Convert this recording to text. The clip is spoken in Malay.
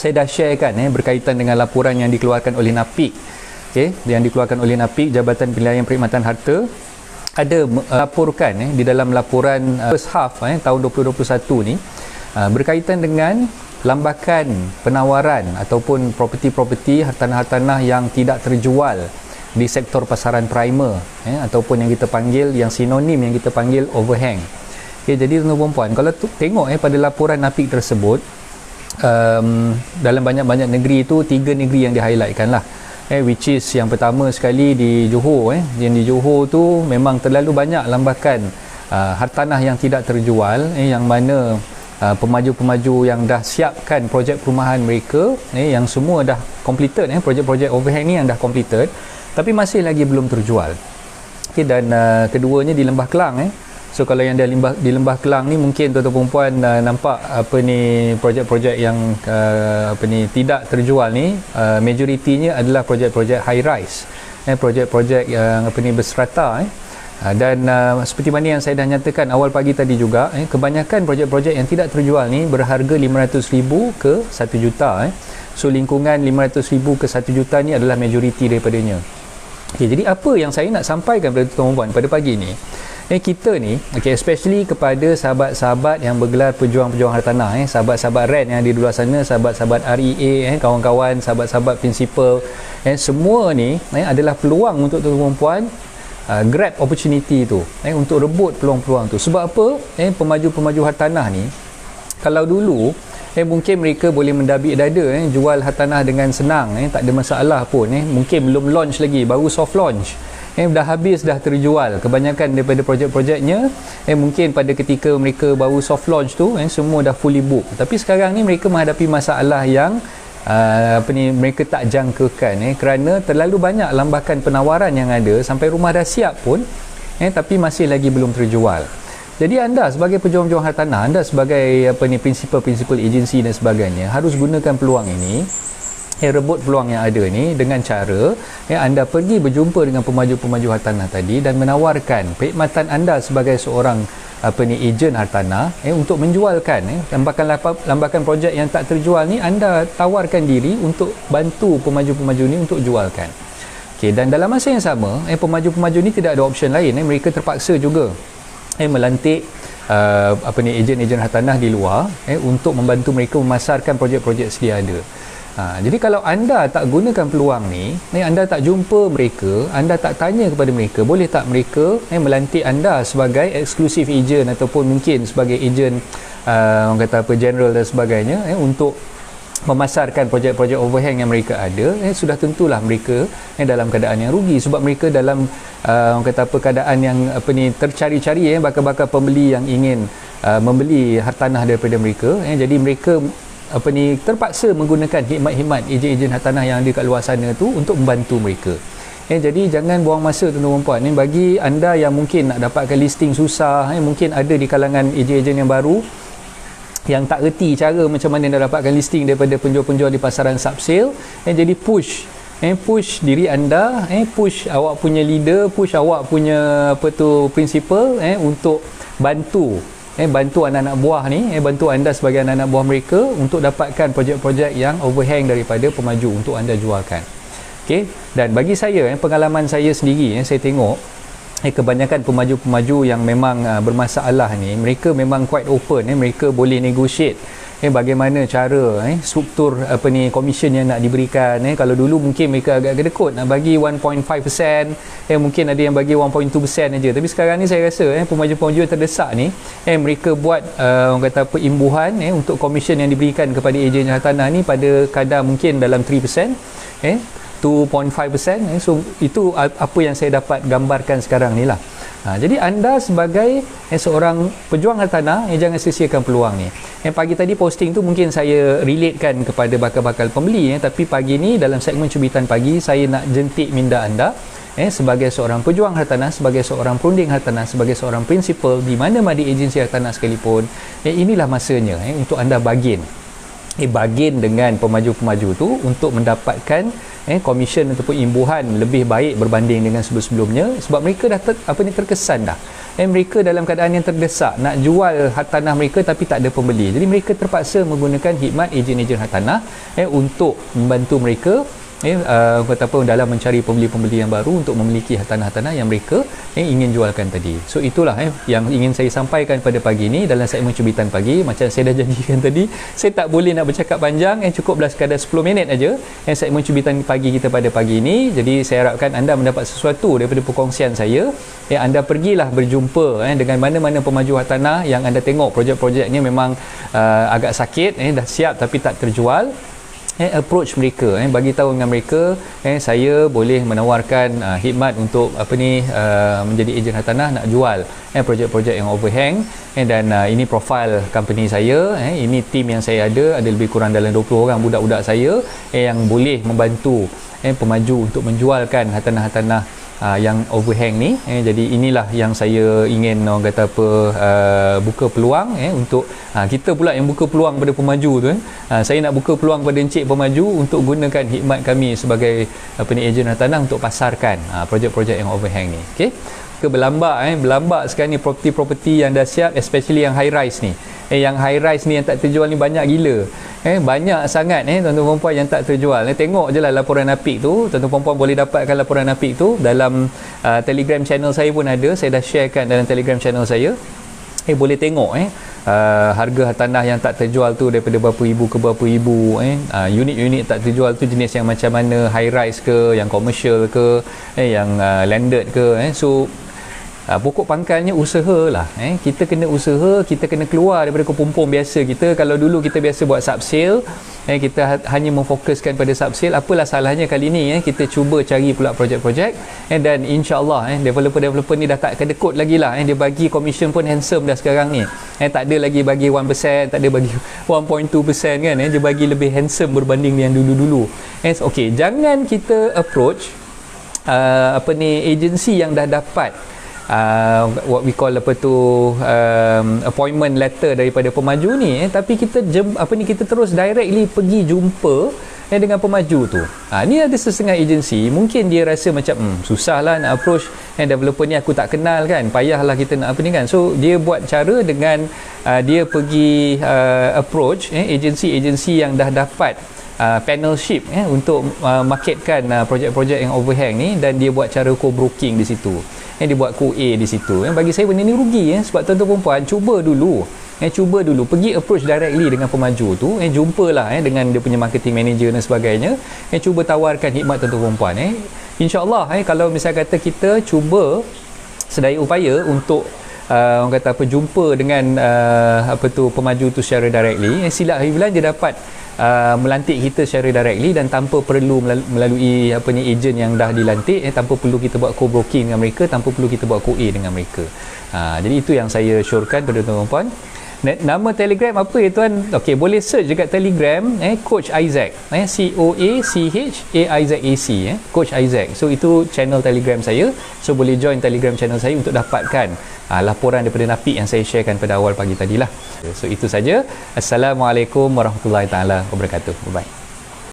saya dah sharekan berkaitan dengan laporan yang dikeluarkan oleh NAPIK, yang dikeluarkan oleh NAPIK, Jabatan Penilaian Perkhidmatan Harta, ada laporkan di dalam laporan first half tahun 2021 ni berkaitan dengan lambakan penawaran ataupun properti-properti hartanah-hartanah yang tidak terjual di sektor pasaran primer, ataupun yang kita panggil, yang sinonim yang kita panggil overhang. Jadi tuan-tuan dan puan, kalau tengok pada laporan NAPIK tersebut, dalam banyak-banyak negeri itu 3 negeri yang di-highlightkan lah, which is yang pertama sekali di Johor. Yang di Johor tu memang terlalu banyak lambakan hartanah yang tidak terjual, yang mana pemaju-pemaju yang dah siapkan projek perumahan mereka, yang semua dah completed, projek-projek overhang ni yang dah completed tapi masih lagi belum terjual. Dan keduanya di Lembah Kelang. So kalau yang di Lembah Kelang ni, mungkin tuan-tuan dan puan nampak projek-projek yang tidak terjual ni, majoritinya adalah projek-projek high rise, projek-projek yang berserata. Dan seperti mana yang saya dah nyatakan awal pagi tadi juga, kebanyakan projek-projek yang tidak terjual ni berharga RM500,000 ke RM1 juta. So lingkungan RM500,000 ke RM1 juta ni adalah majoriti daripadanya. Jadi apa yang saya nak sampaikan kepada tuan-tuan dan puan pada pagi ni, kita ni, especially kepada sahabat-sahabat yang bergelar pejuang-pejuang hartanah, sahabat-sahabat REN yang ada di luar sana, sahabat-sahabat REA, kawan-kawan, sahabat-sahabat prinsipal, semua ni adalah peluang untuk tuan-tuan dan puan grab opportunity tu, untuk rebut peluang-peluang tu. Sebab apa? Pemaju-pemaju hartanah ni, kalau dulu mungkin mereka boleh mendabik dada, jual hartanah dengan senang, tak ada masalah pun, mungkin belum launch lagi, baru soft launch, dah habis, dah terjual kebanyakan daripada projek-projeknya. Mungkin pada ketika mereka baru soft launch tu, semua dah fully book. Tapi sekarang ni mereka menghadapi masalah yang mereka tak jangkakan, kerana terlalu banyak lambakan penawaran yang ada, sampai rumah dah siap pun tapi masih lagi belum terjual. Jadi anda sebagai pejuang-pejuang hartanah, anda sebagai prinsipal-prinsipal agensi dan sebagainya, harus gunakan peluang ini, rebut peluang yang ada ni dengan cara anda pergi berjumpa dengan pemaju-pemaju hartanah tadi dan menawarkan perkhidmatan anda sebagai seorang ejen hartanah untuk menjualkan lambakan projek yang tak terjual ni. Anda tawarkan diri untuk bantu pemaju-pemaju ni untuk jualkan. Dan dalam masa yang sama, pemaju-pemaju ni tidak ada option lain, mereka terpaksa juga melantik ejen-ejen hartanah di luar untuk membantu mereka memasarkan projek-projek sedia ada. Jadi kalau anda tak gunakan peluang ni, anda tak jumpa mereka, anda tak tanya kepada mereka, boleh tak mereka melantik anda sebagai eksklusif ejen ataupun mungkin sebagai ejen orang kata general dan sebagainya untuk memasarkan projek-projek overhang yang mereka ada, sudah tentulah mereka dalam keadaan yang rugi, sebab mereka dalam orang kata keadaan yang tercari-cari bakal-bakal pembeli yang ingin membeli hartanah daripada mereka. Jadi mereka terpaksa menggunakan khidmat-khidmat ejen-ejen hartanah yang ada kat luar sana tu untuk membantu mereka. Jadi jangan buang masa tuan-tuan dan puan. Bagi anda yang mungkin nak dapatkan listing susah, mungkin ada di kalangan ejen-ejen yang baru yang tak reti cara macam mana nak dapatkan listing daripada penjual-penjual di pasaran subsale. Jadi push diri anda, push awak punya leader, push awak punya principal untuk bantu anak-anak buah ni, bantu anda sebagai anak-anak buah mereka untuk dapatkan projek-projek yang overhang daripada pemaju untuk anda jualkan. Dan bagi saya, pengalaman saya sendiri, saya tengok kebanyakan pemaju-pemaju yang memang bermasalah ni, mereka memang quite open, mereka boleh negotiate bagaimana cara struktur komisen yang nak diberikan. Kalau dulu mungkin mereka agak gedekut nak bagi 1.5%, mungkin ada yang bagi 1.2% aja. Tapi sekarang ni saya rasa pemaju-pemaju yang terdesak ni, mereka buat orang kata imbuhan untuk komisen yang diberikan kepada ejen hartanah ni pada kadar mungkin dalam 3%, 2.5%. So itu apa yang saya dapat gambarkan sekarang ni lah. Jadi anda sebagai seorang pejuang hartanah, jangan sia-siakan peluang ni. Pagi tadi posting tu mungkin saya relatekan kepada bakal-bakal pembeli, tapi pagi ni dalam segmen Cubitan Pagi saya nak jentik minda anda sebagai seorang pejuang hartanah, sebagai seorang perunding hartanah, sebagai seorang prinsipal di mana-mana agensi hartanah sekalipun, inilah masanya untuk anda bargain dengan pemaju-pemaju tu untuk mendapatkan komisen ataupun imbuhan lebih baik berbanding dengan sebelum-sebelumnya, sebab mereka dah terkesan dah. Mereka dalam keadaan yang terdesak nak jual hartanah mereka tapi tak ada pembeli. Jadi mereka terpaksa menggunakan khidmat ejen-ejen hartanah untuk membantu mereka kata apa, dalam mencari pembeli-pembeli yang baru untuk memiliki hartanah-hartanah yang mereka ingin jualkan tadi. So itulah yang ingin saya sampaikan pada pagi ini dalam segmen Cubitan Pagi. Macam saya dah janjikan tadi, saya tak boleh nak bercakap panjang, cukuplah sekadar 10 minit aja segmen Cubitan Pagi kita pada pagi ini. Jadi saya harapkan anda mendapat sesuatu daripada perkongsian saya. Anda pergilah berjumpa dengan mana-mana pemaju hartanah yang anda tengok projek-projeknya memang agak sakit, dah siap tapi tak terjual. Approach mereka, bagi tahu dengan mereka saya boleh menawarkan khidmat untuk menjadi ejen hartanah nak jual projek-projek yang overhang, dan ini profil company saya, ini tim yang saya ada lebih kurang dalam 20 orang budak-budak saya yang boleh membantu pemaju untuk menjualkan hartanah-hartanah yang overhang ni. Jadi inilah yang saya ingin orang kata apa, buka peluang untuk kita pula yang buka peluang pada pemaju tu. Saya nak buka peluang pada encik pemaju untuk gunakan khidmat kami sebagai ejen hartanah untuk pasarkan projek-projek yang overhang ni. Okey, berlambak sekarang ni property-property yang dah siap, especially yang high rise ni. Yang high rise ni yang tak terjual ni banyak gila. Banyak sangat tuan-tuan perempuan yang tak terjual. Tengok je lah laporan Apik tu. Tuan-tuan perempuan boleh dapatkan laporan Apik tu dalam Telegram channel saya pun ada. Saya dah sharekan dalam Telegram channel saya. Boleh tengok harga tanah yang tak terjual tu daripada berapa ribu ke berapa ribu. Unit-unit tak terjual tu jenis yang macam mana, high rise ke, yang commercial ke, yang landed ke. So pokok pangkalnya usaha lah. Kita kena usaha, kita kena keluar daripada kepompong biasa kita. Kalau dulu kita biasa buat sub-sale, kita hanya memfokuskan pada sub-sale. Apalah salahnya kali ni kita cuba cari pula projek-projek, dan insya-Allah developer-developer ni dah tak kedekut lagi lah. Dia bagi commission pun handsome dah sekarang ni. Tak ada lagi bagi 1%, tak ada bagi 1.2% kan. Dia bagi lebih handsome berbanding yang dulu-dulu. Okey, jangan kita approach agensi yang dah dapat what we call appointment letter daripada pemaju ni, tapi kita kita terus directly pergi jumpa dengan pemaju tu. Ni ada setengah agensi mungkin dia rasa macam susahlah nak approach developer ni, aku tak kenal kan, payahlah kita nak kan. So dia buat cara dengan dia pergi approach agensi-agensi yang dah dapat panelship untuk marketkan projek-projek yang overhang ni, dan dia buat cara co-broking di situ. Dia buat co-A di situ. Bagi saya benda ni rugi sebab tuan-tuan perempuan cuba dulu pergi approach directly dengan pemaju tu, jumpalah dengan dia punya marketing manager dan sebagainya, cuba tawarkan khidmat tuan-tuan perempuan. InsyaAllah kalau misal kata kita cuba sedaya upaya untuk orang kata jumpa dengan pemaju tu secara directly, silap hari bulan dia dapat melantik kita secara directly dan tanpa perlu melalui ejen yang dah dilantik, tanpa perlu kita buat co-broking dengan mereka, tanpa perlu kita buat co-A dengan mereka. Jadi itu yang saya syorkan pada tuan-tuan. Nama Telegram apa tuan? Okey, boleh search dekat Telegram Coach Isaac, COACHAIZAC, Coach Isaac. So itu channel Telegram saya. So boleh join Telegram channel saya untuk dapatkan laporan daripada Napik yang saya sharekan pada awal pagi tadilah. So itu saja. Assalamualaikum warahmatullahi taala wabarakatuh. Bye bye.